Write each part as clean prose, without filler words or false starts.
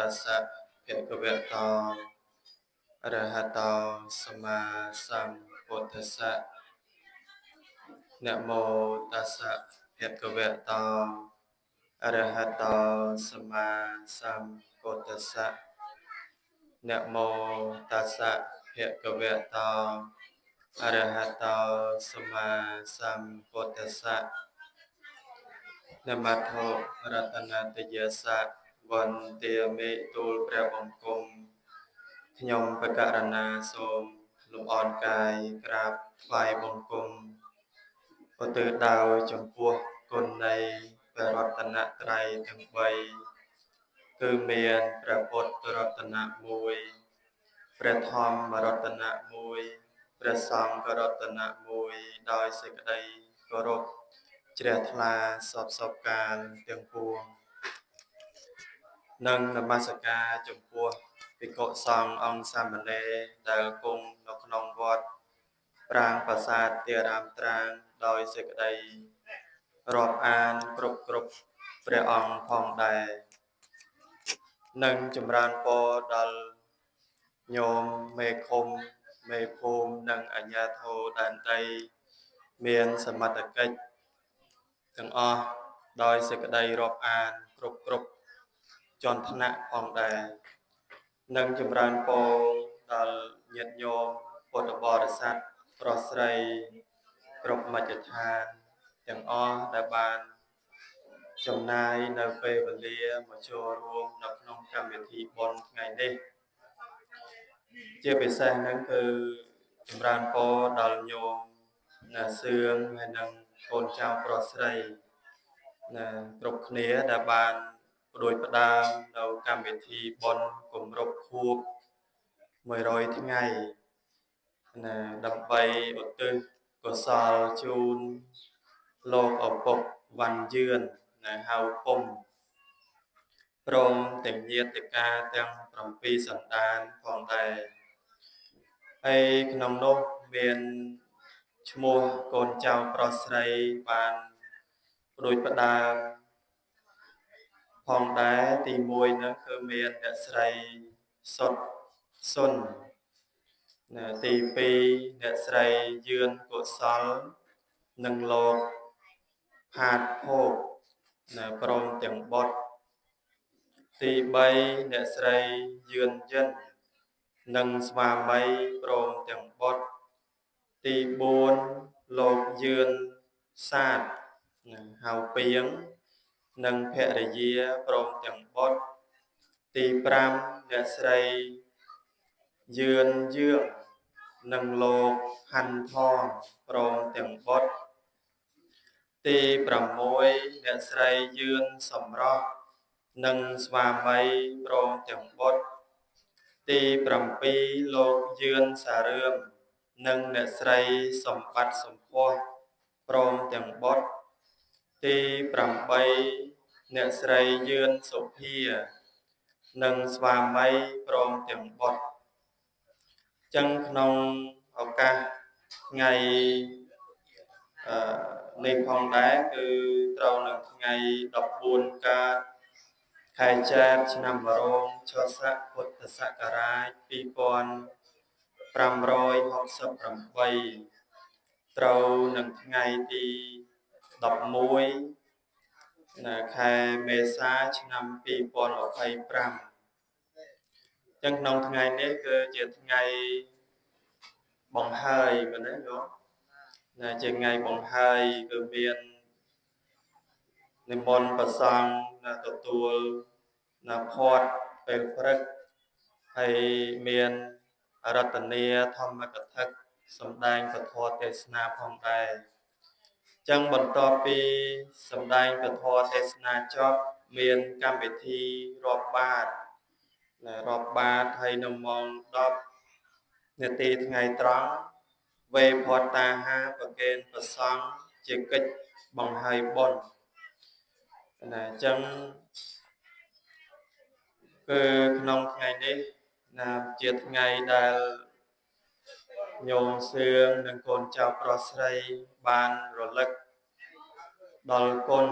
ตัสสะภะคะวะโตอะระหะโตสัมมาสัมพุทธัสสะนะโมตัสสะภะคะวะโตอะระหะโตสัมมาสัมพุทธัสสะนะโมตัสสะภะคะวะโตอะระหะโตสัมมาสัมพุทธัสสะนมัสโธรัตนตយសៈវន្ទាមេទូលព្រះបង្គំខ្ញុំបកករណាសូមលំអរកាយក្រាបថ្វាយបង្គំឧទ្ទិសដោយចំពោះគុណនៃព្រះរតនត្រ័យទាំង3គឺមានព្រះពុទ្ធរតនៈ1ព្រះធម្មរតនៈ1ព្រះសង្ឃរតនៈ1ដោយសេចក្តីគោរពជ្រះថ្លាសពកាលទាំងពួងនិងនមស្ការចំពោះភិក្ខុសង្ឃអង្គសាមណេរដែលគង់នៅក្នុងវត្តប្រាង្គប្រាសាទទារាមត្រាងដោយសេចក្តីរាប់អានគ្រប់ព្រះអង្គផងដែរនិងចម្រើនពរដល់ញោមមេឃុំមេភូមិនិងអាជ្ញាធរដែនដីមានសមត្ថកិច្ចទាំងអស់ដោយសេចក្តីរាប់អានគ្រប់ជាន់ថ្នាក់ផងដែរនិងចម្រើនពរដល់ញាតិញោមពុទ្ធបរិស័ទប្រុសស្រីគ្រប់មជ្ឈដ្ឋានទាំងអស់ដែលបានចំណាយនៅពេលវេលាមកចូលរួមនៅក្នុងកម្មវិធីបុណ្យថ្ងៃនេះជាពិសេសហ្នឹងគឺចម្រើនពរដល់ញោមណាសឿងហើយនិងកូនចៅប្រុសស្រីណាគ្រប់គ្នាដែលបានផ្ដួចផ្ដើមនៅកម្មវិធីបុណ្យគម្រប់ខួប100ថ្ងៃណាដើម្បីឧទ្ទិសកុសលជូនលោកឪពុកវ៉ាន់យឿនណាហៅពុំព្រមទាំងញាតិកាទាំង7សន្តានផងដែរហើយក្នុងនោះមានឈ្មោះកូនចៅប្រុសស្រីបានផ្ដួចផ្ដើមផងដែរទី1នោះគឺមានអ្នកស្រីសុនណាទី2អ្នកស្រីយឿនកុសលនិងលោកផាតភោគណាព្រមទាំងបុត្រទី3អ្នកស្រីយឿនយិននិងស្វាមីព្រមទាំងបុត្រទី4លោកយឿនសាទហៅពីងនិងភរិយាព្រមទាំងបុត្រទី5អ្នកស្រីយឿនយើងនិងលោកហាន់ថងព្រមទាំងបុត្រទី6អ្នកស្រីយឿនសំរោះនិងស្វាមីព្រមទាំងបុត្រទី7លោកយឿនសារឿមនិងអ្នកស្រីសម្បត្តិសម្ពោះព្រមទាំងបុត្រទី8អ្នកស្រីយឿនសុភានិងស្វាមីព្រមទាំងបុត្រចឹងក្នុងឱកាសថ្ងៃនេះផងដែរគឺត្រូវនៅថ្ងៃ14កើតខែចែកឆ្នាំបរោងឆស័កពុទ្ធសករាជ2568ត្រូវនឹងថ្ងៃទី11ខែមេសាឆ្នាំ2025ចឹងក្នុងថ្ងៃនេះគឺជាថ្ងៃបង្ហើយមែនទេលោកណាជាថ្ងៃបង្ហើយគឺមាននិមន្តព្រះសង្ឃណាទទួលណាផាត់ពេលព្រឹកហើយមានអរតនីធម្មកថាសម្ដែងពធទេសនាផងដែរចឹងបន្ទាប់ពីសម្ដែងពធទេសនាចប់មានកម្មវិធីរាប់បាតហើយនៅម៉ោង10នាទីថ្ងៃត្រង់វេផតាហាប្រគេនប្រសង់ជាកិច្ចបង្ហើយបុណ្យណាអញ្ចឹងគឺក្នុងថ្ងៃនេះណាជាថ្ងៃដែលញោមសឿងនិងកូនចៅប្រុសស្រីបានរលឹកដល់គុណ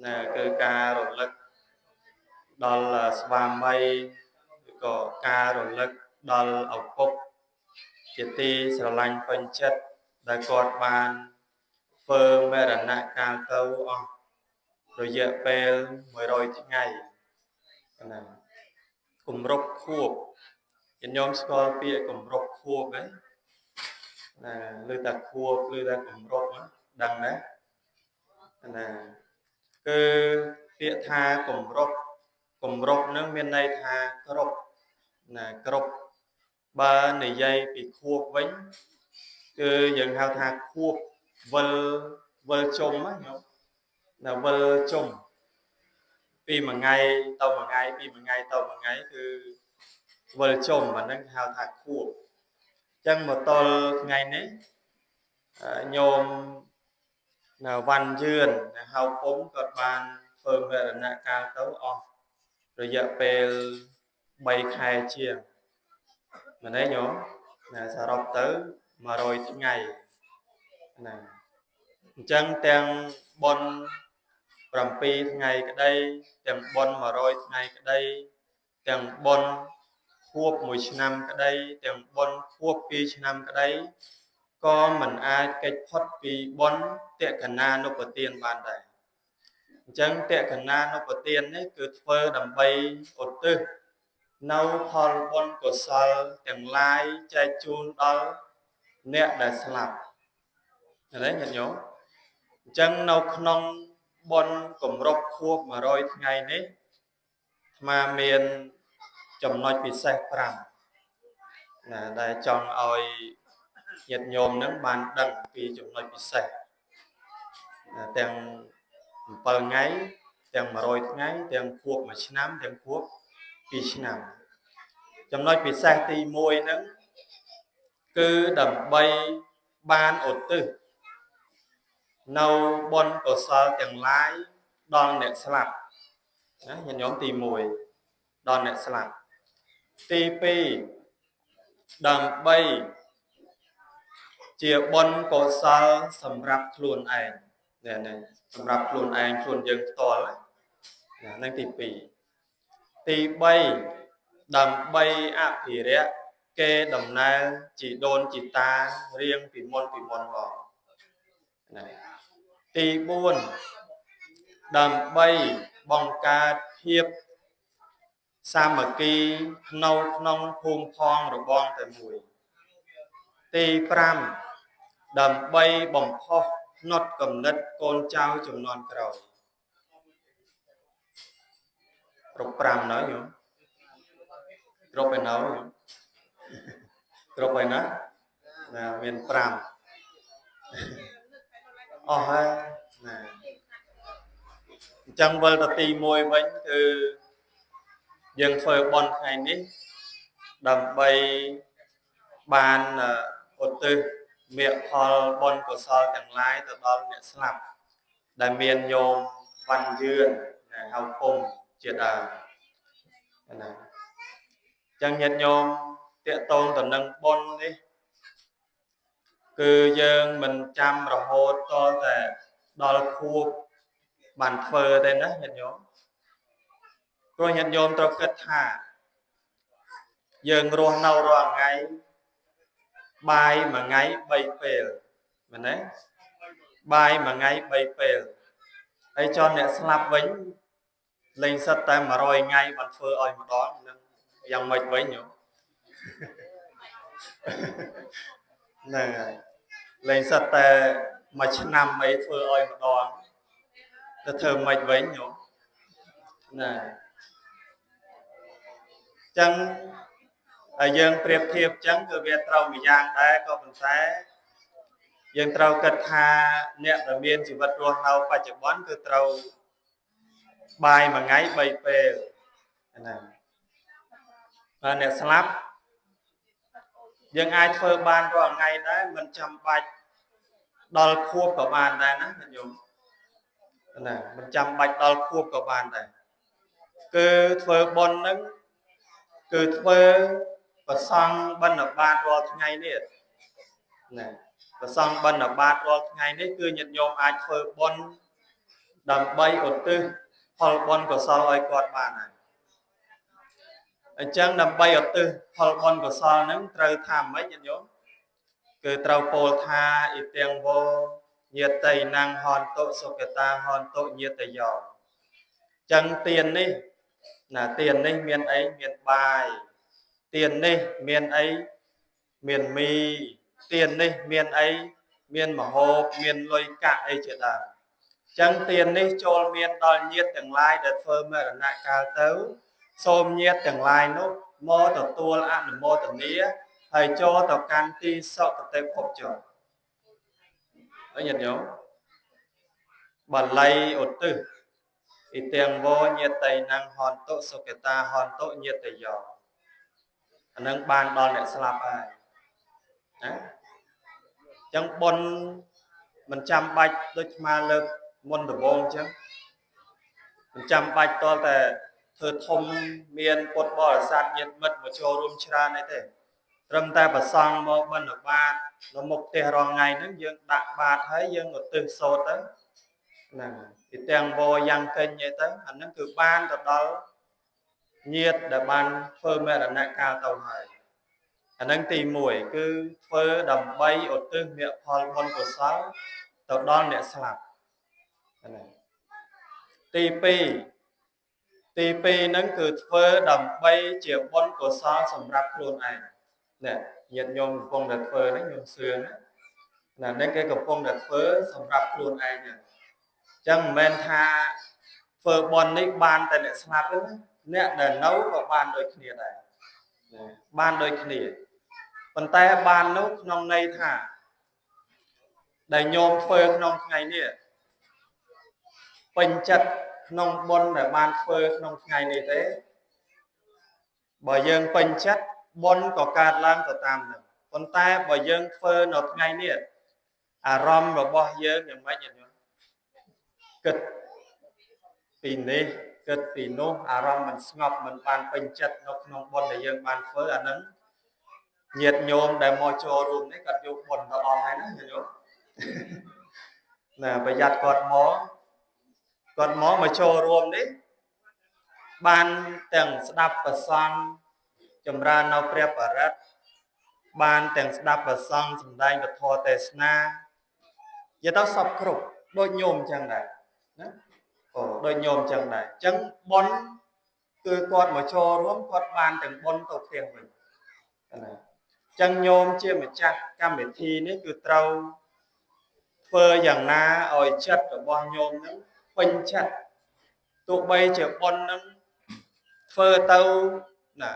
ណាគឺការរលឹក ដល់ស្វាមីក៏ការរលឹកដល់ឪពុកជាទីស្រឡាញ់ពេញចិត្តដែលគាត់បានធ្វើមរណកាលទៅអស់រយៈពេល100ថ្ងៃណាគម្រប់ខួបញាតិញោមស្គាល់ពាក្យគម្រប់ខួបហ្នឹងណាឬតែខួបឬតែគម្រប់ដឹងណាណាគឺពាក្យថាគម្រប់ហ្នឹងមានន័យថាគ្រប់ណាគ្រប់បើនិយាយពីខួបវិញគឺយើងហៅថាខួបវិលជុំណាញោមណាវិលជុំពីមួយថ្ងៃទៅមួយថ្ងៃពីមួយថ្ងៃទៅមួយថ្ងៃគឺវិលជុំអាហ្នឹងហៅថាខួបអញ្ចឹងមកទល់ថ្ងៃនេះញោមនៅវ៉ាន់យឿនហៅពុំគាត់បានធ្វើមរណកាលទៅអស់រយៈពេល3ខែជាងមែនទេញោមណាសរុបទៅ100ថ្ងៃណាអញ្ចឹងទាំងបុណ្យ7ថ្ងៃក្តីទាំងបុណ្យ100ថ្ងៃក្តីទាំងបុណ្យខួប1ឆ្នាំក្តីទាំងបុណ្យខួប2ឆ្នាំក្តីក៏មិនអាចកិច្ចផុតពីបុណ្យតក្កណានុប្បទានបានដែរអញ្ចឹងតក្កណានុប្បទាននេះគឺធ្វើដើម្បីឧទ្ទិសនៅផលបុណ្យកុសលទាំងឡាយចែកជូនដល់អ្នកដែលស្លាប់ឃើញទេញាតិញោមអញ្ចឹងនៅក្នុងបុណ្យគម្រប់ខួប100ថ្ងៃនេះអាត្មាមានចំណុចពិសេស5ណាដែលចង់ឲ្យញាតិញោមនឹងបានដឹងពីចំណុចពិសេសទាំង7ថ្ងៃទាំង100ថ្ងៃទាំងខួប1ឆ្នាំទាំងខួប2ឆ្នាំចំណុចពិសេសទី1ហ្នឹងគឺដើម្បីបានឧទ្ទិសនៅបុណ្យកុសលទាំងឡាយដល់អ្នកស្លាប់ណាញាតិញោមទី1ដល់អ្នកស្លាប់ទី2ដើម្បីជាបុណ្យកុសលសម្រាប់ខ្លួនឯងនេះសម្រាប់ខ្លួនឯងខ្លួនយើងផ្ទាល់ណានឹងទី2ទី3ដើម្បីអភិរក្សគេដំណើរជីដូនជីតារៀងពីមុនមកណាទី4ដើម្បីបង្កើតភាពសាមគ្គីក្នុងភូមិផងរបងតែមួយទី5ដើម្បីបំផុសផ្នត់គំនិតកូនចៅជំនាន់ក្រោយគ្រប់5នៅញោមគ្រប់ឯណោគ្រប់ឯណាណាមាន5អស់ហើយណាអញ្ចឹងវិលទៅទី1វិញគឺយើងធ្វើបុណ្យថ្ងៃនេះដើម្បីបានឧទ្ទិសមេផលបុណ្យកុសលទាំងឡាយទៅដល់អ្នកស្លាប់ដែលមានញោមវ៉ាន់យឿនហៅពុំជាដើមណាអញ្ចឹងញាតិញោមតាក់ទងទៅនឹងបុណ្យនេះគឺយើងមិនចាំរហូតតតែដល់ខួបបានធ្វើទេណាញាតិញោមព្រោះញាតិញោមត្រូវគិតថាយើងរស់នៅរាល់ថ្ងៃបាយមួយថ្ងៃ3ពេលមែនទេបាយមួយថ្ងៃ3ពេលហើយចន់អ្នកស្លាប់វិញលេងសិតតែ100ថ្ងៃបានធ្វើឲ្យម្ដងនឹងយ៉ាងម៉េចវិញញោមហ្នឹងហើយលេងសិតតែមួយឆ្នាំអីធ្វើឲ្យម្ដងទៅធ្វើម៉េចវិញញោមណាចឹងហើយយើងប្រៀបធៀបចឹងគឺវាត្រូវមួយយ៉ាងដែរក៏ប៉ុន្តែយើងត្រូវគិតថាអ្នកដែលមានជីវិតរស់នៅបច្ចុប្បន្នគឺត្រូវបាយមួយថ្ងៃ3ពេលណាហើយអ្នកស្លាប់យើងអាចធ្វើបានរាល់ថ្ងៃដែរមិនចាំបាច់ដល់ខួបក៏បានដែរណាញោមណាមិនចាំបាច់ដល់ខួបក៏បានដែរគឺធ្វើបុណ្យហ្នឹងគឺធ្វើប្រសង់បិណ្ឌបាតរាល់ថ្ងៃនេះណាប្រសង់បិណ្ឌបាតរាល់ថ្ងៃនេះគឺញាតិញោមអាចធ្វើបុណ្យដើម្បីឧទ្ទិសផលបុណ្យកុសលឲ្យគាត់បានហើយ chẳng nằm bay ở tư phật bon của sao nâng trời tham mấy nhận nhớ cứ trâu pol tha ít tiếng vô nhiệt tây năng hòn tội sô kê ta hòn tội nhiệt tây giò chẳng tiền đi là tiền đi miền ấy miền bài tiền đi miền ấy miền mì tiền đi miền ấy miền mà hộp miền lôi cạ ấy chuyện là chẳng tiền đi cho miền đòi nhiệt từng lai đợt phơ mà là nạ cao tấu xôm nhiệt từng lai nó mô tàu tua là ăn mô tàu nía thầy cho tàu can ti sợ tàu tép hộp trở ở nhận nhớ bà lây ột tư ít tiền vô nhiệt tây năng hòn tội sô kê ta hòn tội nhiệt tây giò nâng ban đòn lại slap ai chẳng bon mình chăm bạch đôi mà lực môn đồ bông chứ mình chăm bạch to là thơ thông miền bột bò sát nhiệt mật mà cho rùm chra này thế râm ta bà xong mà bên ở ba nó một tè rong ngày nó dương đạn ba thấy dương ở từ sâu tới nè thì tiền vô giang kênh như thế anh nó cứ ban từ đó nhiệt để ban phơ mẹ là nạ cao tàu hải anh đang tìm mùi cứ phơ đầm bay ở tư miệng phòn con của sáu tàu đón để sạp TP nó cứ phơ đầm bay chiều con của sáu sầm rạp luôn này nè nhiệt nhôm con đặt phơ nó nhôm xương là nên cái cục con đặt phơ sầm rạp luôn này nè chẳng men tha phơ bon đấy ban tại để sạp đó nè để nấu vào ban đôi kia này ban đôi kia phần tay ban nấu nông này thả đại nhôm phơi nông ngày nè bình chặt nông bon để ban phơi nông ngày này thế bởi dân bình chặt bon có cát lang có tam được phần tay bởi dân phơi nốt ngày nè rom và bao giờ những mấy nhận kịch pin đi kịch pin nô rom mình ngọc mình ban bình chặt nông bon để dân ban phơi anh nắng nhiệt nhôm để mò cho luôn đấy cả vô quần nó on hay nó hiểu nè bây giờ còn mó mà cho luôn đấy ban từng đạp và sang chấm ra nó prep và rất ban từng đạp và sang chấm đai và thò tê na giờ tao sập khục đôi nhôm chẳng này đôi nhôm chẳng này chẳng bón cứ con mà cho luôn con ban từng bón tàu tiền mình chẳng nhôm chia một chặt cam để thi đấy cứ trâu phơ dạng na ỏi chất ở bao nhôm nó quanh chặt tụ bay chở con nó phơ tâu nè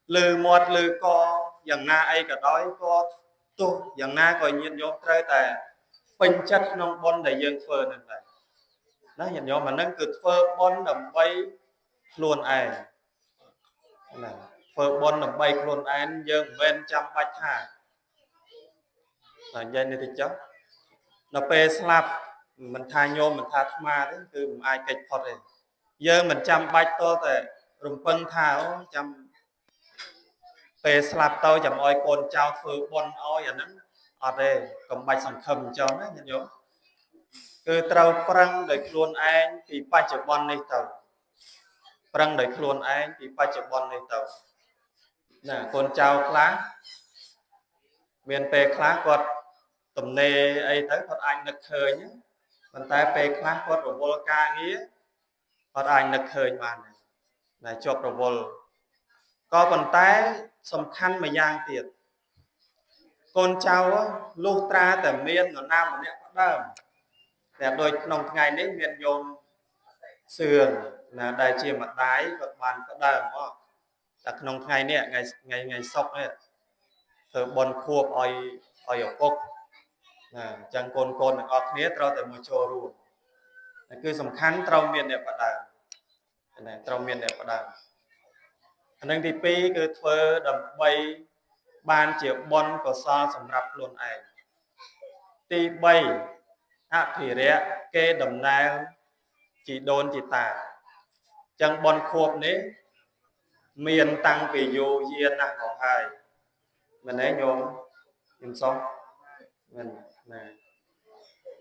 lư mọt lư co dạng na ai cả đói co tụ dạng na coi nhiên nhôm trai tài quanh chất nó bon để dương phơ này này nó hiện nhôm mà nó cứ phơ bon đầm bay luôn ai nè phơ bon đầm bay luôn ai dương bên trăm bạch hà là dây này thì chắc nó pe slap mình thay nhôm mình thay ma đấy cứ ai kịch phật này giờ mình chăm bạch to tại rùng phân tháo chăm pe slap tao chăm oi con trao phơi bon oi ở nắng ở đây cầm bạch sòng khầm cho nó nhận nhớ cứ trâu prang để luôn anh thì ba chục bon này tàu prang để luôn anh thì ba chục bon này tàu nè con trao khá miền pe khá quật tầm nê ấy tới Phật anh được khơi nhé mình ta pe khá quật của vô ca nghĩa Phật anh được khơi mà này chụp rồi vô có phần tay sầm khăn mà giang tiệt con cháu lưu tra tại miền ở nam ở nẹt đầm đẹp đôi nông ngày đấy miền nhôm sườn là đại chia mặt đáy vật bàn có đầm đó đặt nông ngày nè ngày sọc này từ bồn khuộc oi ở cốc chẳng con ở kia trâu tại một chỗ luôn cứ sầm khăn trâu miền đẹp ở đầm này trâu miền đẹp ở đầm anh đang đi pi cứ phơi đầm bay ban chiều bon có sao sầm rập luôn ai ti bay thì rẽ kê đầm na chỉ đôn chỉ tả chẳng bon khuộc đấy miền tăng vì dù diên năng học hai mình ấy nhôm nhìn xong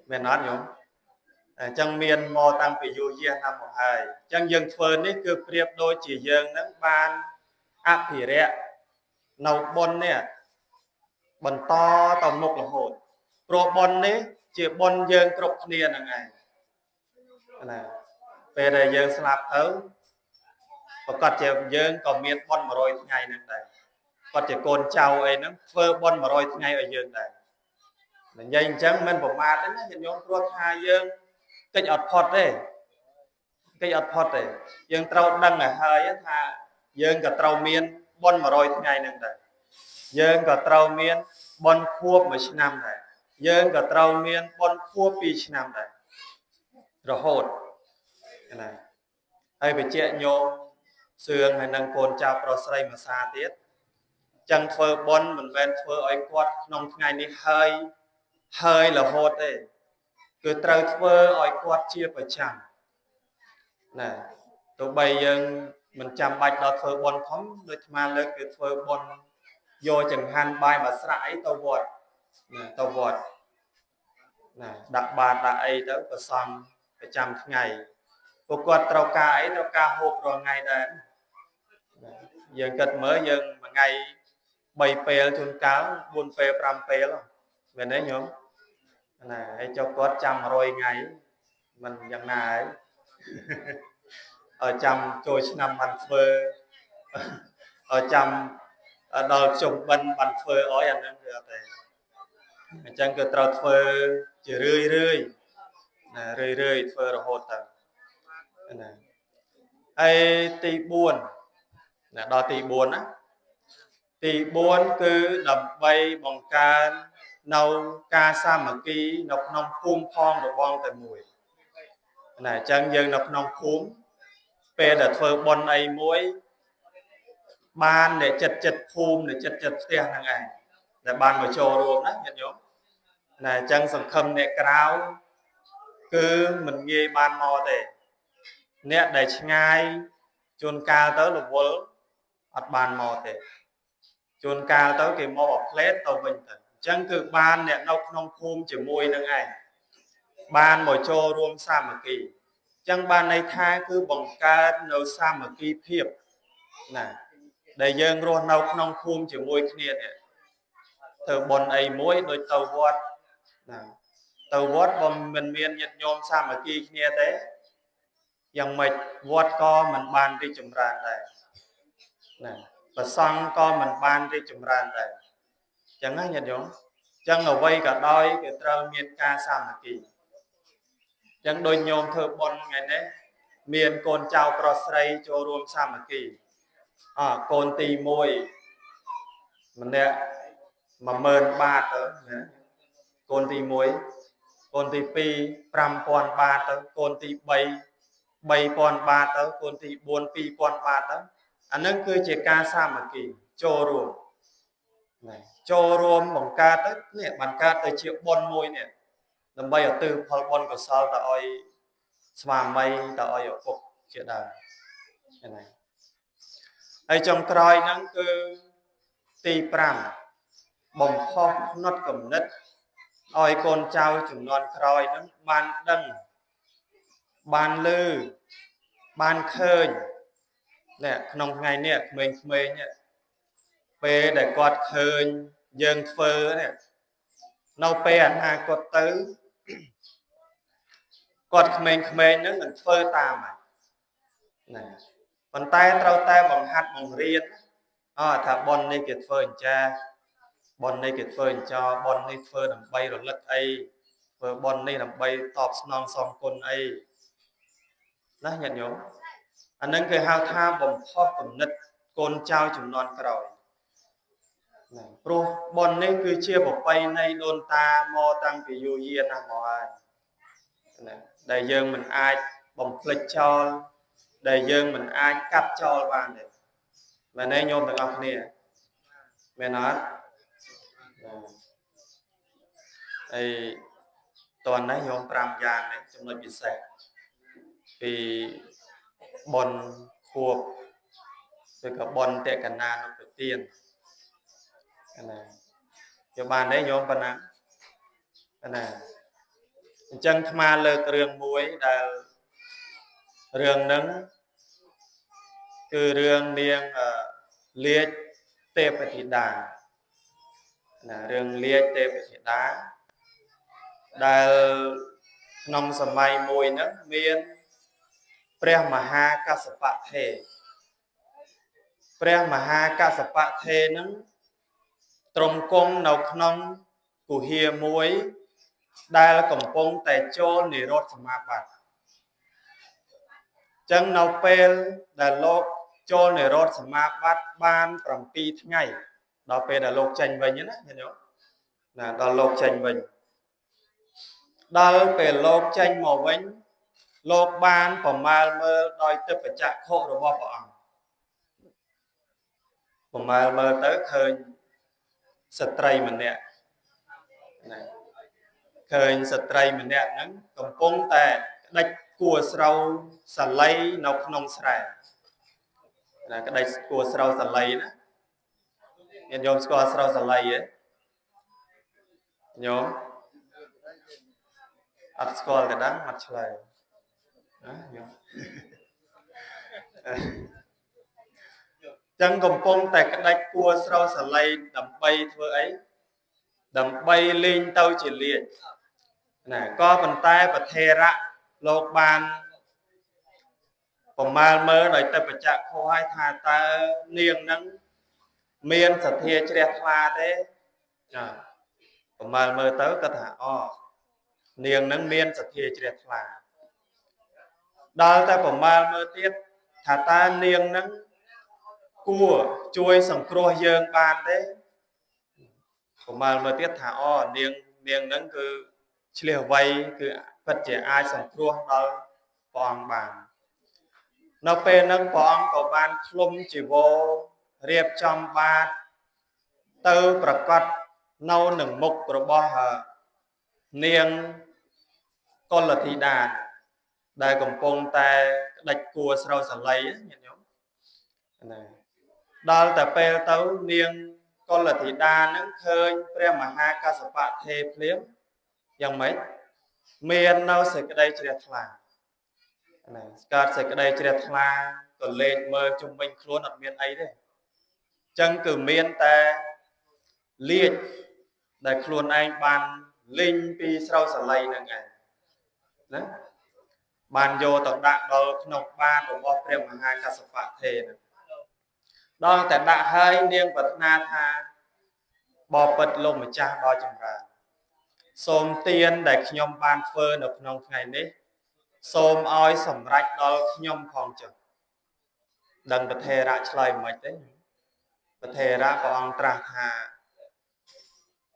mình nói nhôm chẳng miền mò tăng vì dù diên năng học hai chẳng dân phơi đấy cứ priệp đôi chỉ dân nắng ban ភិរៈនៅបុណ្យនេះបន្តតមុខរហូតព្រោះបុណ្យនេះជាបុណ្យយើងគ្រប់គ្នាហ្នឹងឯងណាពេលដែលយើងស្លាប់ទៅប្រកាសជាយើងក៏មានបុណ្យ100ថ្ងៃហ្នឹងដែរគាត់ជាកូនចៅអីហ្នឹងធ្វើបុណ្យ100ថ្ងៃឲ្យយើងដែរនិយាយអញ្ចឹងមិនប្រមាទទេណាញាតិញោមព្រោះថាយើងកិច្ចអត់ផុតទេកិច្ចអត់ផុតទេយើងត្រូវដឹងឲ្យហើយថាយើងក៏ត្រូវមានបុណ្យ100ថ្ងៃហ្នឹងដែរយើងក៏ត្រូវមានបុណ្យខួប1ឆ្នាំដែរយើងក៏ត្រូវមានបុណ្យខួប2ឆ្នាំដែររហូតណាហើយបច្ចៈញោមសឿងហើយនឹងកូនចៅប្រុសស្រីមួយសាទៀតចឹងធ្វើបុណ្យមិនមែនធ្វើឲ្យគាត់ក្នុងថ្ងៃនេះហើយរហូតទេគឺត្រូវធ្វើឲ្យគាត់ជាប្រចាំណាទោះបីយើងមិនចាំបាច់ដល់ធ្វើបុណ្យធំដូចអាលើកគឺធ្វើបុណ្យយកចង្ហាន់បាយមកស្រាក់អីទៅវត្តណាទៅវត្តណាដាក់បាតដាក់អីទៅប្រសំប្រចាំថ្ងៃពួកគាត់ត្រូវការអីត្រូវការហូបរាល់ថ្ងៃដែរយើងគិតមើលយើងមួយថ្ងៃ3ពេលជួនកាល4ពេល5ពេលមែនទេញោមណាហើយចុះគាត់ចាំ100ថ្ងៃមិនយ៉ាងណាហើយចាំចូលឆ្នាំបានធ្វើចាំដល់ជុំបិណ្ឌបានធ្វើអីអាហ្នឹងគឺអត់ទេអញ្ចឹងគឺត្រូវធ្វើជារឿយណារឿយធ្វើរហូតទៅណាហើយទី4ណាដល់ទី4ណាទី4គឺដើម្បីបង្កើននៅការសាមគ្គីនៅក្នុងភូមិផងរបងតែមួយណាអញ្ចឹងយើងនៅក្នុងភូមិពេលដែលធ្វើបុណ្យអីមួយបានអ្នកចិត្តភូមិអ្នកចិត្តផ្ទះហ្នឹងឯងដែលបានមកចូលរួមណាញាតិញោមណាអញ្ចឹងសង្ឃឹមអ្នកក្រៅគឺមិនងាយបានមកទេអ្នកដែលឆ្ងាយជួនកាលទៅរវល់អត់បានមកទេជួនកាលទៅគេមកអផ្លេតទៅវិញទៅអញ្ចឹងគឺបានអ្នកនៅក្នុងភូមិជាមួយនឹងឯងបានមកចូលរួមសាមគ្គីអញ្ចឹងបានន័យថាគឺបង្កើតនៅសាមគ្គីភាពណាដែលយើងរស់នៅក្នុងភូមិជាមួយគ្នានេះធ្វើបុណ្យអីមួយដូចទៅវត្តណាទៅវត្តបើមិនមានញាតិញោមសាមគ្គីគ្នាទេយ៉ាងម៉េចវត្តក៏មិនបានរីកចម្រើនដែរណាប្រសង់ក៏មិនបានរីកចម្រើនដែរអញ្ចឹងណាញាតិញោមអញ្ចឹងអ្វីក៏ដោយគឺត្រូវមានការសាមគ្គីអញ្ចឹងដូចញោមធ្វើបុណ្យថ្ងៃនេះមានកូនចៅប្រុសស្រីចូលរួមសាមគ្គីកូនទី1ម្នាក់10000បាតទៅណាកូនទី1កូនទី2 5000បាតទៅកូនទី3 3000បាតទៅកូនទី4 2000បាតទៅអានឹងគឺជាការសាមគ្គីចូលរួមចូលរួមបង្កើតទៅនេះបានកើតទៅជាបុណ្យមួយនេះដើម្បីឧទ្ទិសផលបុណ្យកុសលទៅឲ្យស្វាមីទៅឲ្យឪពុកជាដើមហ្នឹងហើយចុងក្រោយហ្នឹងគឺទី5បំផុសផ្នត់គំនិតឲ្យកូនចៅជំនាន់ក្រោយហ្នឹងបានដឹងបានឮបានឃើញនេះក្នុងថ្ងៃនេះក្មេងៗនេះពេលដែលគាត់ឃើញយើងធ្វើនេះនៅពេលអនាគតទៅគាត់ក្មេងៗហ្នឹងនឹងធ្វើតាមណាប៉ុន្តែត្រូវតែបង្ហាត់បង្រៀនថាបុណ្យនេះគេធ្វើអញ្ចាបុណ្យនេះគេធ្វើអញ្ចោបុណ្យនេះធ្វើដើម្បីរលឹកអីធ្វើបុណ្យនេះដើម្បីតបស្នងសងគុណអីណាញាតិញោមអានឹងគេហៅថាបំផុសគំនិតកូនចៅជំនាន់ក្រោយណាព្រោះបុណ្យនេះគឺជាប្រពៃណីដូនតាមកតាំងពីយូរយារណាស់មកហើយណាដែលយើងមិនអាចបំភ្លេចចោលដែលយើងមិនអាចកាត់ចោលបានទេមែនទេញោមទាំងអស់គ្នាមែនអត់ហើយតើណាញោម5យ៉ាងនេះចំណុចពិសេសពីបុណ្យខួបឬក៏បុណ្យតេកណានុប្រទានណាយកបានទេញោមប៉ុណ្ណាណាអញ្ចឹងអាត្មាលើករឿងមួយដែលរឿងហ្នឹងគឺរឿងនាង លាជទេពធីតារឿងលាជទេពធីតាដែលក្នុងសម័យមួយហ្នឹងមានព្រះមហាកស្សបៈថេរព្រះមហាកស្សបៈថេរហ្នឹងទ្រង់គង់នៅក្នុងគុហាមួយដែលកំពុងតែចូលនិរោធសមាបត្តិចឹងនៅពេលដែលលោកចូលនិរោធសមាបត្តិបាន7ថ្ងៃដល់ពេលដែលលោកចេញវិញណាឃើញទេណាដល់លោកចេញវិញដល់ពេលលោកចេញមកវិញលោកបានប្រមាលមើលដោយទិព្វចក្ខុរបស់ព្រះអង្គប្រមាលមើលទៅឃើញស្ត្រីម្នាក់ណាឃើញស្ត្រីម្នាក់ហ្នឹងកំពុងតែក្តិចគួរស្រូវសាលីនៅក្នុងស្រែណាក្តិចគួរស្រូវសាលីណាញាតិញោមស្គាល់ស្រូវសាលីទេញោមអត់ស្គាល់ទេដែរអត់ឆ្លើយណាញោមចឹងកំពុងតែក្តិចគួរស្រូវសាលីដើម្បីធ្វើអីដើម្បីលេងទៅជាលាជណាក៏ប៉ុន្តែប្រធេរៈលោកបានប្រមាលមើលដោយទិព្វចក្ខុឲ្យថាតើនាងនឹងមានសទ្ធាជ្រះថ្លាទេចាប្រមាលមើលទៅគាត់ថាអូនាងនឹងមានសទ្ធាជ្រះថ្លាដល់តែប្រមាលមើលទៀតថាតើនាងនឹងគួរជួយសង្គ្រោះយើងបានទេប្រមាលមើលទៀតថាអូនាងនឹងគឺឆ្លៀសវៃគឺពិតជាអាចសង្គ្រោះដល់ព្រះអង្គបាននៅពេលហ្នឹងព្រះអង្គក៏បានឃ្លុំជីវររៀបចំបាតទៅប្រកាសនៅនឹងមុខរបស់នាងកុលធីតាដែលកំពុងតែក្តិចគួរស្រូវសាលីញាតិញោមណាដល់តែពេលទៅនាងកុលធីតានឹងឃើញព្រះមហាកស្សបៈថេរភ្លាមយ៉ាងម៉េចមាននៅសេចក្តីជ្រះថ្លាណាកើតសេចក្តីជ្រះថ្លាក៏លេចមើលជុំវិញខ្លួនអត់មានអីទេអញ្ចឹងគឺមានតែលាជដែលខ្លួនឯងបានលេងពីស្រូវសាលីហ្នឹងឯងណាបានយកទៅដាក់ដល់ក្នុងបាតរបស់ព្រះមហាកស្សបៈថេរហ្នឹងដល់តែដាក់ហើយនាងប្រាថ្នាថាបបិទ្ធលោកម្ចាស់ដ៏ចម្រើនសូមទានដែលខ្ញុំបានធ្វើនៅក្នុងថ្ងៃនេះសូមឲ្យសម្រេចដល់ខ្ញុំផងចុះដឹងប្រធេរៈឆ្លើយមិនទេប្រធេរៈព្រះអង្គត្រាស់ថា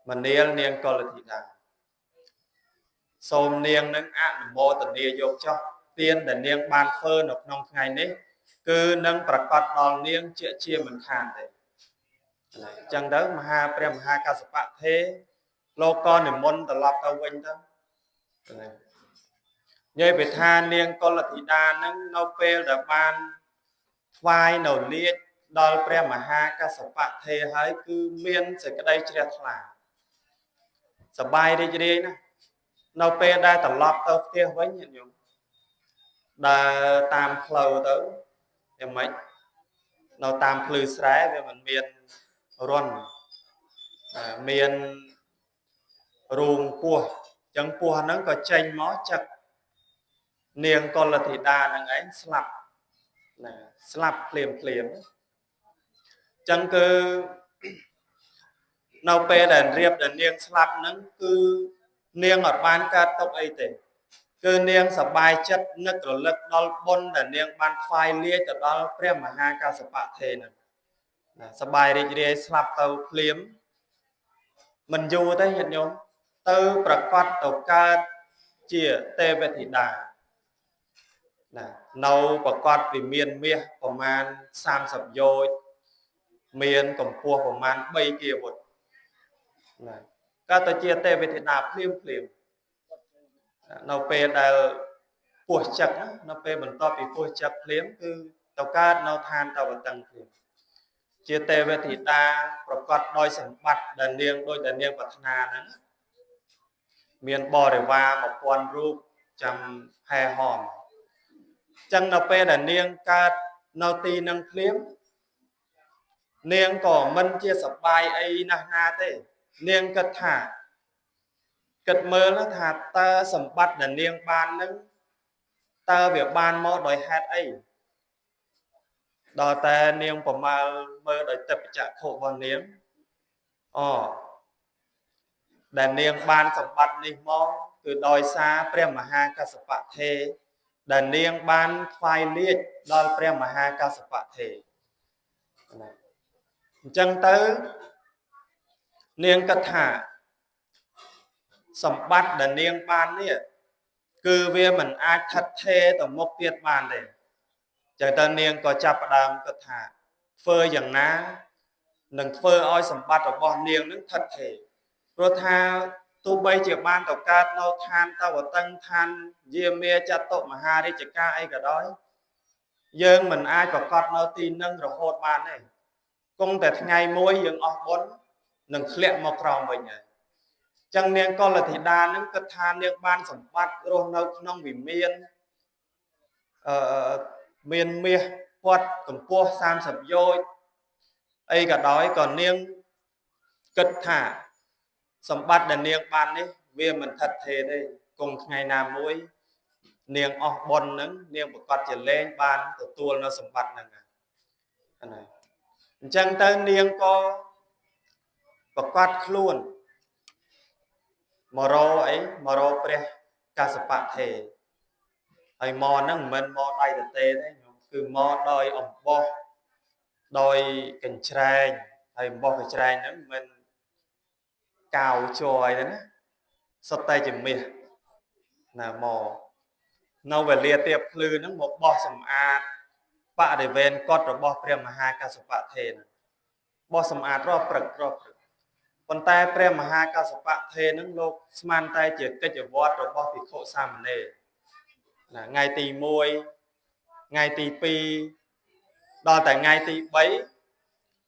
មនាលនាងកុលធីតាសូមនាងនឹងអនុមោទនាយកចុះទានដែលនាងបានធ្វើនៅក្នុងថ្ងៃនេះគឺនឹងប្រកាសដល់នាងជាមិនខានទេអញ្ចឹងទៅព្រះមហាកស្សបៈថេរលោកក៏និមន្តត្រឡប់ទៅវិញទៅនិយាយពីថានាងកុលធីតានឹងនៅពេលដែលបានថ្វាយនៅលាជដល់ព្រះមហាកស្សបៈថេរហើយគឺមានសេចក្តីជ្រះថ្លាសប្បាយរីករាយណាស់នៅពេលដែលត្រឡប់ទៅផ្ទះវិញញាតិញោមដើរតាមផ្លូវទៅយ៉ាងម៉េចនៅតាមភ្លឺស្រែវាមិនមានរន្ធមានរូងពស់អញ្ចឹងពស់ហ្នឹងក៏ចេញមកចឹកនាងកុលធីតានឹងឯងស្លាប់ណាស្លាប់ភ្លាមអញ្ចឹងគឺនៅពេលដែលរៀបដែលនាងស្លាប់ហ្នឹងគឺនាងអត់បានកើតទុកអីទេគឺនាងសប្បាយចិត្តនឹករលឹកដល់បុណ្យដែលនាងបានថ្វាយលាជទៅដល់ព្រះមហាកស្សបៈថេរហ្នឹងណាសប្បាយរីករាយស្លាប់ទៅភ្លាមមិនយូរទេញាតិញោមទៅប្រកាសទៅកើតជាទេវធីតាណានៅប្រកាសវិមានមាសប្រមាណ30យោជន៍មានកម្ពស់ប្រមាណ3គីវុតណាកើតទៅជាទេវធីតាភ្លាមនៅពេលដែលពោះចឹកនៅពេលបន្ទាប់ពីពោះចឹកភ្លាមគឺទៅកើតនៅឋានតវតឹងភ្លាមជាទេវធីតាប្រកបដោយសម្បត្តិដែលនាងដោយដែលនាងប្រាថ្នាហ្នឹងមានបរិវារ1000រូបចាំហែហមចឹងនៅពេលដែលនាងកើតនៅទីនឹងភ្លាម niềng có mình chia sập bài ấy na thế niềng cất thả cất mơ nó thả ta sầm bắt là niềng ban nâng ta việc ban mô đòi hạt ấy đò ta niềng của mà mơ đòi tập trả khổ vào niềng đàn niềng ban sầm bắt đi mô từ đòi xa prem maha kasapa thê đàn niềng ban phai liệt đòi prem maha kasapa thê chân tới niềng cất thả sầm bắt đàn niềng ban nè cứ vì mình ai thật thê tầm mốc tiết bàn để chẳng ta niềng có chạp đàm cất thả phơi chẳng ná nâng phơi oi sầm bắt ở bò niềng nâng thật thê rồi tha tu bay chỉ ban tàu cát nó than tao vào tăng than diêm mê chặt tội mà ha đi chỉ ca ai cả đói dương mình ai có con nó tin nâng rồi hốt ban này côngแต่ngày môi dương ở bốn nâng khẹn một ròng vậy nhỉ chẳng niềng con là thì đa nâng cất than niềng ban sầm bắt rồi nó nông vì miên miên mía quạt cầm cua sam sập dôi ấy cả đói còn niềng cất thả sầm bắt đàn niềng ban đấy vì mình thật thế đây cùng ngày nào mỗi niềng ở bồn nâng niềng một quạt chỉ lên ban từ tua nó sầm bắt nè này chẳng tới niềng có quạt luôn mà rô ấy mà rô pre ca sập bát thề hay mò nâng mình mò đầy từ tê đấy cứ mò đòi ổng bo đòi cảnh trai hay bo cảnh trai nâng mình cào chồi đấy sắp tay chừng mì là mò nâu về lia tiệp lư nâng một bo sầm a bạ để ven cọt rồi bo pre mà hai ca sập bát thề bo sầm a rọp rực còn tay pre mà hai ca sập bát thề nâng lục sman tay chỉ cái chữ vót rồi bo bị khổ sam nè là ngày tì môi ngày tì pi đo tại ngày tì bấy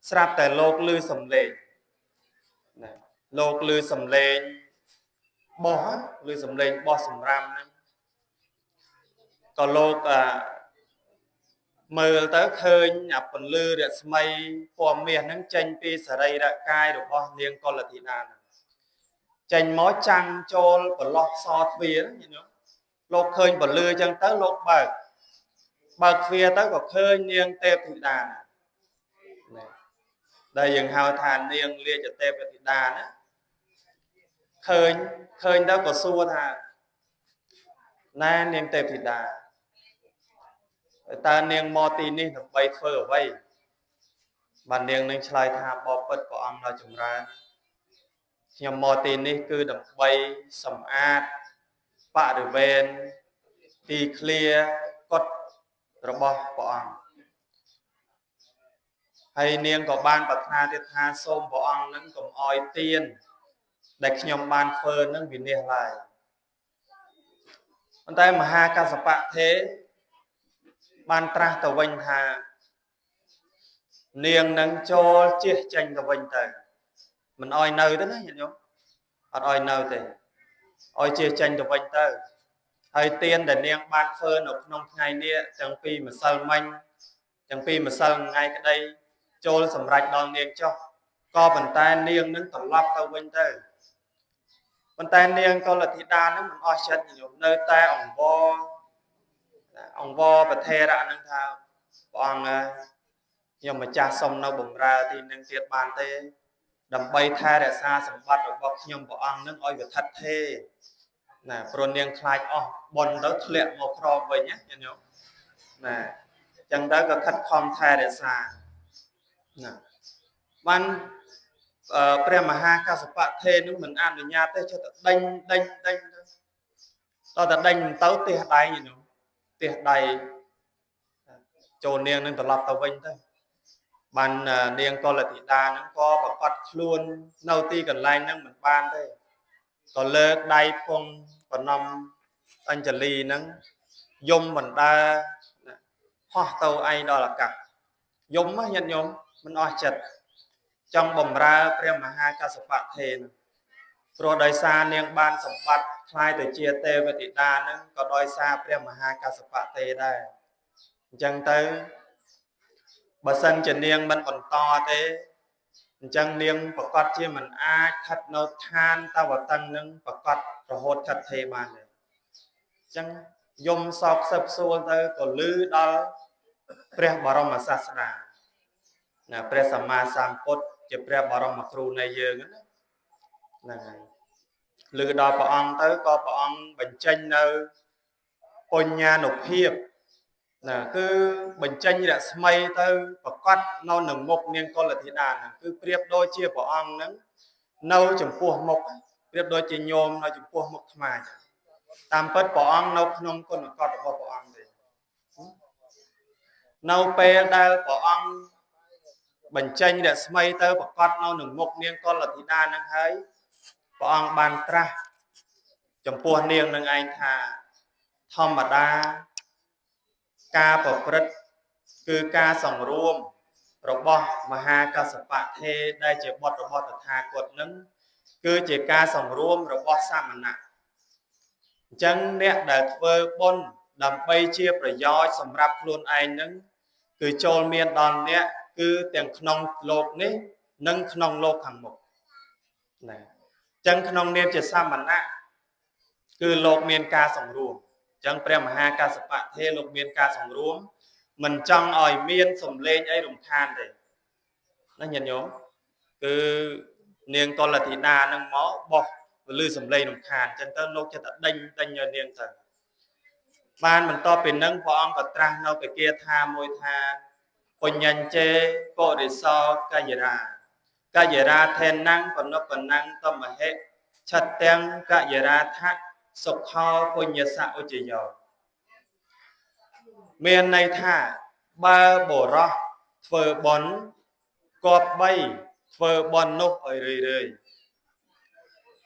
sạp tại lột lư sầm lệ lột lư sầm lệ bó lư sầm lệ bó sầm ram còn lột mờ tới khơi nhập phần lư để mây phò miền nắng chanh pi sờ đây đã cai được bó niềng con là thị đàn chanh mó trăng cho phần lọt sọt vía đó nhìn nó lột khơi phần lư chân tới lột bạc phía tới có khơi niềng tép thị đàn đây dừng hào thàn niềng lia cho tép thị đàn á khơi đó có xua thà na niềng tép thị đàn ta niềng mò tì ni thầm bay phơ vây bàn niềng nên slide thà bò bật của ông là chủng ra nhằm mò tì ni cứ đầm bay sầm át bạ được ven tì clear cốt rồi bò của ông hay niềng có ban bạc tha tiết tha xôm của ông nâng cùng oi tiên để nhằm ban phơ nâng vì niềng lại còn tay mà ha ca sập bạ thế ban tra tàu vinh hà niềng nâng cho chia tranh tàu vinh tờ mình oi nơi đó nhìn nhớ oi nơi thì oi chia tranh tàu vinh tờ hay tiên để niềng ban phơ nộp nông ngày nia chẳng pi mà sal manh chẳng pi mà sal ngay cái đây cho sầm rạch đòn niềng cho co bàn tay niềng nâng tổng lắp tàu vinh tờ bàn tay niềng coi là thị đa nó mình oi chết nhiều nơi tay ông vo và the ra nâng thao bọn nhưng mà cha xong nó bùng ra thì nâng tiết bàn tê đầm bay tha để xa sầm bắt rồi bọc nhưng bọn ăn nâng oi việc thật thê nè pro niềng khai bọn đó luyện một kho vậy nhé nhìn nhớ nè chẳng đó có khát khom tha để xa nè ban Premaha Kasapa thê nó mình ăn được nhà tê cho đanh đó là đanh tấu tiệt đầy gì nữa tiệt đầy chỗ niềng nên tập tàu vinh thôi ban niềng con là thị đa nó có và quạt luôn nâu ti cần lai nó mình ban đây còn lơ đai phong còn năm anh trần ly nó dùng mình đa hoa tàu ai đó là cả dùng á nhận nhóm mình oi chật trong bầm ra Premaha Kasapa thê rồi đời xa niềng ban sầm bát khai từ chia tê về thị đa nó có đôi xa Premaha Kasapa thê đây chẳng tới បើសិនជានាងមិនបន្តទេអញ្ចឹងនាងប្រកាសជាមិនអាចខិតនៅឋានតវតឹងនឹងប្រកាសរហូតខិតទេបានទេអញ្ចឹងយំសោកសឹកសួលទៅក៏លឺដល់ព្រះបរមសាស្តាណាព្រះសម្មាសម្ពុទ្ធជាព្រះបរមគ្រូនៃយើងហ្នឹងហើយលឺដល់ព្រះអង្គទៅក៏ព្រះអង្គបញ្ចេញនៅបញ្ញានុភាពណាគឺបញ្ចេញរស្មីទៅប្រកាសនៅនឹងមុខនាងកុលធីតាហ្នឹងគឺប្រៀបដូចជាព្រះអង្គហ្នឹងនៅចំពោះមុខប្រៀបដូចជាញោមនៅចំពោះមុខថ្មចឹងតាមពិតព្រះអង្គនៅក្នុងគុណកតរបស់ព្រះអង្គទេនៅពេលដែលព្រះអង្គបញ្ចេញរស្មីទៅប្រកាសនៅនឹងមុខនាងកុលធីតាហ្នឹងហើយព្រះអង្គបានត្រាស់ចំពោះនាងនឹងឯងថាធម្មតាការប្រព្រឹត្តគឺការសង្រួមរបស់មហាកស្សបៈទេដែលជាបុត្ររបស់តថាគតនឹងគឺជាការសង្រួមរបស់សាមណៈអញ្ចឹងអ្នកដែលធ្វើបុណ្យដើម្បីជាប្រយោជន៍សម្រាប់ខ្លួនឯងនឹងគឺចូលមានដល់អ្នកគឺទាំងក្នុងលោកនេះនិងក្នុងលោកខាងមុខណាអញ្ចឹងក្នុងនាមជាសាមណៈគឺលោកមានការសង្រួមអញ្ចឹងព្រះមហាកស្សបៈទេលោកមានការសង្រួមមិនចង់ឲ្យមានសំឡេងអីរំខានទេណាញាតិញោមគឺនាងកុលធីតានឹងមកបោះពលឺសំឡេងរំខានអញ្ចឹងទៅលោកចិត្តដេញឲ្យនាងទៅបានបន្ទាប់ពីនឹងព្រះអង្គក៏ត្រាស់នៅពាក្យថាមួយថាបញ្ញញ្ជេពុរិសោកាយរាថេណੰបនុបណੰតមហិឆិតទាំងកាយរាថៈសុខោពុញ្ញសៈឧចយោមានន័យថាបើបុរសធ្វើបុណ្យគប្បីធ្វើបុណ្យនោះឲ្យរឿយ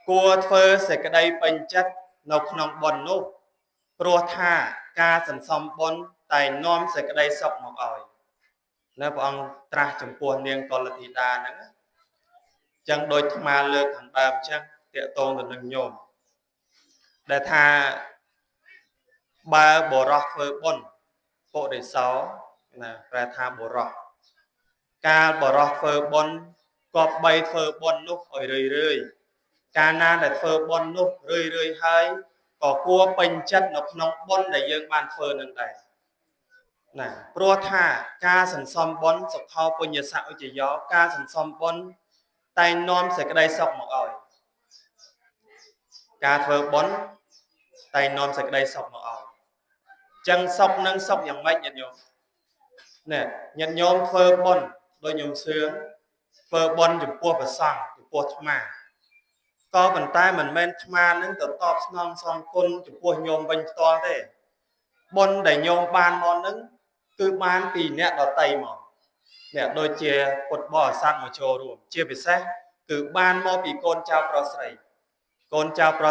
គួរធ្វើសេចក្តីពេញចិត្តនៅក្នុងបុណ្យនោះព្រោះថាការសន្សំបុណ្យតែនាំសេចក្តីសុខមកឲ្យនៅព្រះអង្គត្រាស់ចំពោះនាងកុលធីតាហ្នឹងអញ្ចឹងដោយថ្មលើកខាងដើមអញ្ចឹងតេតងទៅនឹងញោមដែលថាបើបុរសធ្វើបុណ្យពុរិសោណាប្រែថាបុរសកាលបុរសធ្វើបុណ្យគប្បីធ្វើបុណ្យនោះឲ្យរឿយកាលណាដែលធ្វើបុណ្យនោះរឿយហើយក៏គួរពេញចិត្តនៅក្នុងបុណ្យដែលយើងបានធ្វើនឹងដែរណាព្រោះថាការសន្សំបុណ្យសុខោពុញ្ញសៈឧចយោការសន្សំបុណ្យតែនាំសេចក្តីសុខមកឲ្យការធ្វើបុណ្យតែនាំសេចក្តីសុខមកឲ្យចឹងសុខនឹងសុខយ៉ាងម៉េចញាតិញោមនេះញាតិញោមធ្វើបុណ្យដោយញោមសឿងធ្វើបុណ្យចំពោះព្រះសង្ឃចំពោះអាត្មាក៏ប៉ុន្តែមិនមែនអាត្មានឹងទៅតបស្នងសងគុណចំពោះញោមវិញផ្ទាល់ទេបុណ្យដែលញោមបានមកនឹងគឺបានពីអ្នកដតីមកអ្នកដូចជាពុទ្ធបរិស័ទមកចូលរួមជាពិសេសគឺបានមកពីកូនចៅប្រុសស្រីកូនចៅប្រុស